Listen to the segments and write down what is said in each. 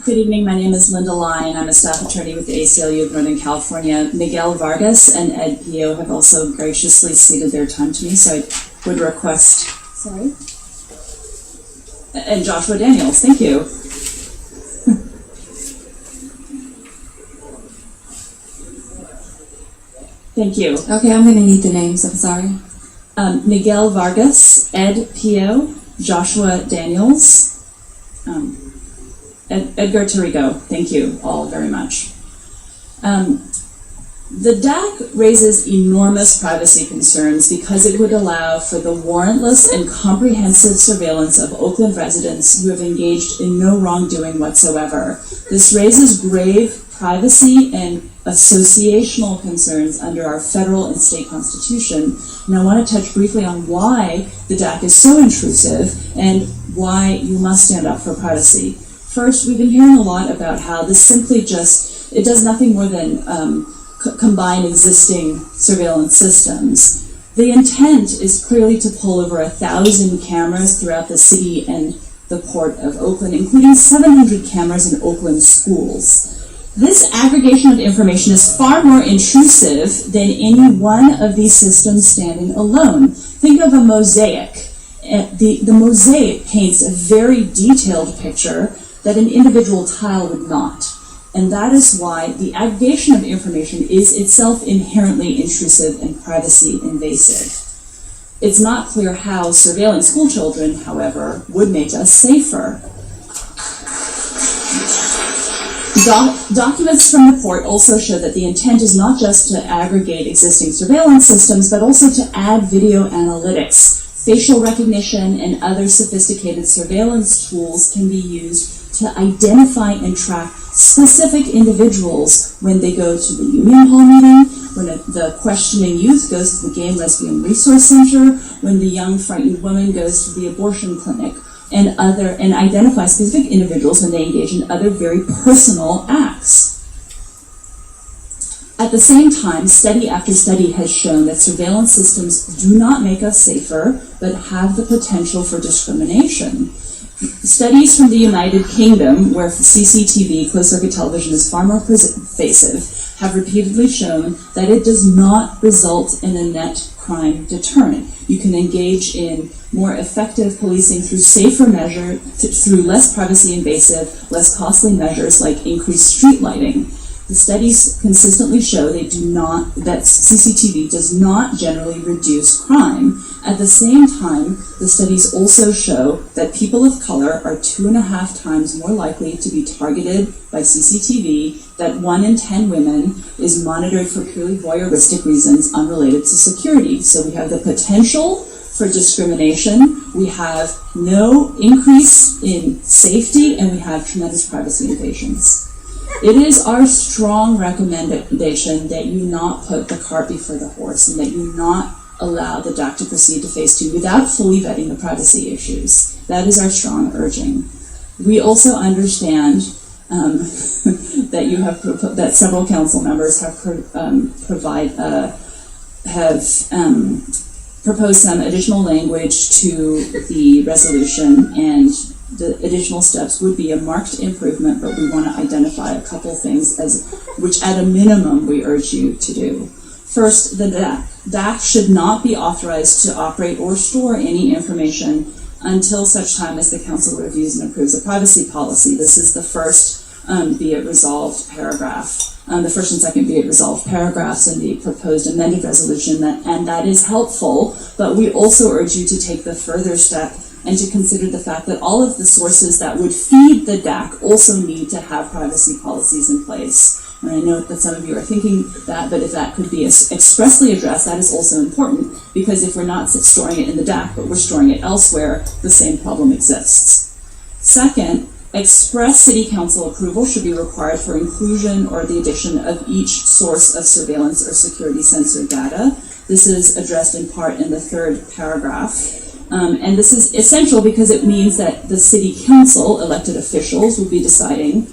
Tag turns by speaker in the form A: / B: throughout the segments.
A: Good evening, my name is Linda Lai, and I'm a staff attorney with the ACLU of Northern California. Miguel Vargas and Ed Pio have also graciously ceded their time to me, so I would request, and Joshua Daniels, thank you. Thank you.
B: Okay, I'm gonna need the names, I'm sorry.
A: Miguel Vargas, Ed Pio, Joshua Daniels, Edgar Tirigo. Thank you all very much. The DAC raises enormous privacy concerns because it would allow for the warrantless and comprehensive surveillance of Oakland residents who have engaged in no wrongdoing whatsoever. This raises grave privacy and associational concerns under our federal and state constitution. And I want to touch briefly on why the DAC is so intrusive and why you must stand up for privacy. First, we've been hearing a lot about how this simply it does nothing more than combine existing surveillance systems. The intent is clearly to pull over 1,000 cameras throughout the city and the Port of Oakland, including 700 cameras in Oakland schools. This aggregation of information is far more intrusive than any one of these systems standing alone. Think of a mosaic. The mosaic paints a very detailed picture that an individual tile would not. And that is why the aggregation of information is itself inherently intrusive and privacy invasive. It's not clear how surveilling school children, however, would make us safer. Documents from the port also show that the intent is not just to aggregate existing surveillance systems, but also to add video analytics. Facial recognition and other sophisticated surveillance tools can be used to identify and track specific individuals when they go to the Union Hall meeting, when the questioning youth goes to the Gay and Lesbian Resource Center, when the young frightened woman goes to the abortion clinic, and identify specific individuals when they engage in other very personal acts. At the same time, study after study has shown that surveillance systems do not make us safer, but have the potential for discrimination. Studies from the United Kingdom, where CCTV, closed-circuit television, is far more pervasive, have repeatedly shown that it does not result in a net crime deterrent. You can engage in more effective policing through safer measures, through less privacy invasive, less costly measures like increased street lighting. The studies consistently show that CCTV does not generally reduce crime. At the same time, the studies also show that people of color are 2.5 times more likely to be targeted by CCTV, that 1 in 10 women is monitored for purely voyeuristic reasons unrelated to security. So we have the potential for discrimination, we have no increase in safety, and we have tremendous privacy invasions. It is our strong recommendation that you not put the cart before the horse and that you not allow the DAC to proceed to phase 2 without fully vetting the privacy issues. That is our strong urging. We also understand that several council members have proposed some additional language to the resolution, and the additional steps would be a marked improvement, but we want to identify a couple things which at a minimum we urge you to do. First, the DAC should not be authorized to operate or store any information until such time as the council reviews and approves a privacy policy. This is the first be it resolved paragraph. The first and second be it resolved paragraphs in the proposed amended resolution, and that is helpful, but we also urge you to take the further step and to consider the fact that all of the sources that would feed the DAC also need to have privacy policies in place. And I know that some of you are thinking that, but if that could be expressly addressed, that is also important, because if we're not storing it in the DAC, but we're storing it elsewhere, the same problem exists. Second, express city council approval should be required for inclusion or the addition of each source of surveillance or security sensor data. This is addressed in part in the third paragraph. And this is essential because it means that the city council, elected officials, will be deciding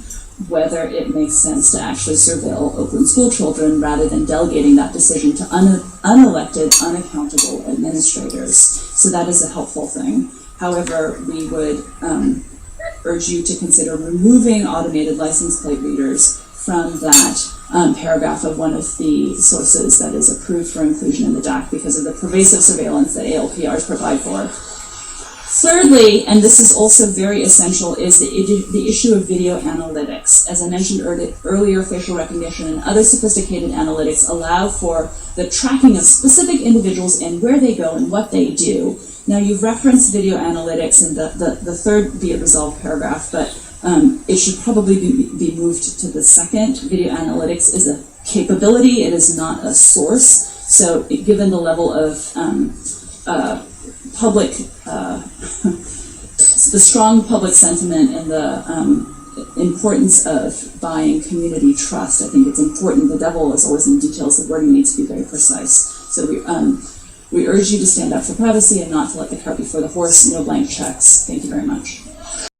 A: whether it makes sense to actually surveil Oakland school children rather than delegating that decision to unelected, unaccountable administrators. So that is a helpful thing. However, we would urge you to consider removing automated license plate readers from that paragraph of one of the sources that is approved for inclusion in the DAC because of the pervasive surveillance that ALPRs provide for. Thirdly, and this is also very essential, is the issue of video analytics. As I mentioned earlier, facial recognition and other sophisticated analytics allow for the tracking of specific individuals and where they go and what they do. Now, you've referenced video analytics in the third be it resolved paragraph, but it should probably be moved to the second. Video analytics is a capability, it is not a source. So given the level of public, the strong public sentiment and the importance of buying community trust, I think it's important. The devil is always in the details. The wording needs to be very precise. So we urge you to stand up for privacy and not to let the cart before the horse. No blank checks. Thank you very much.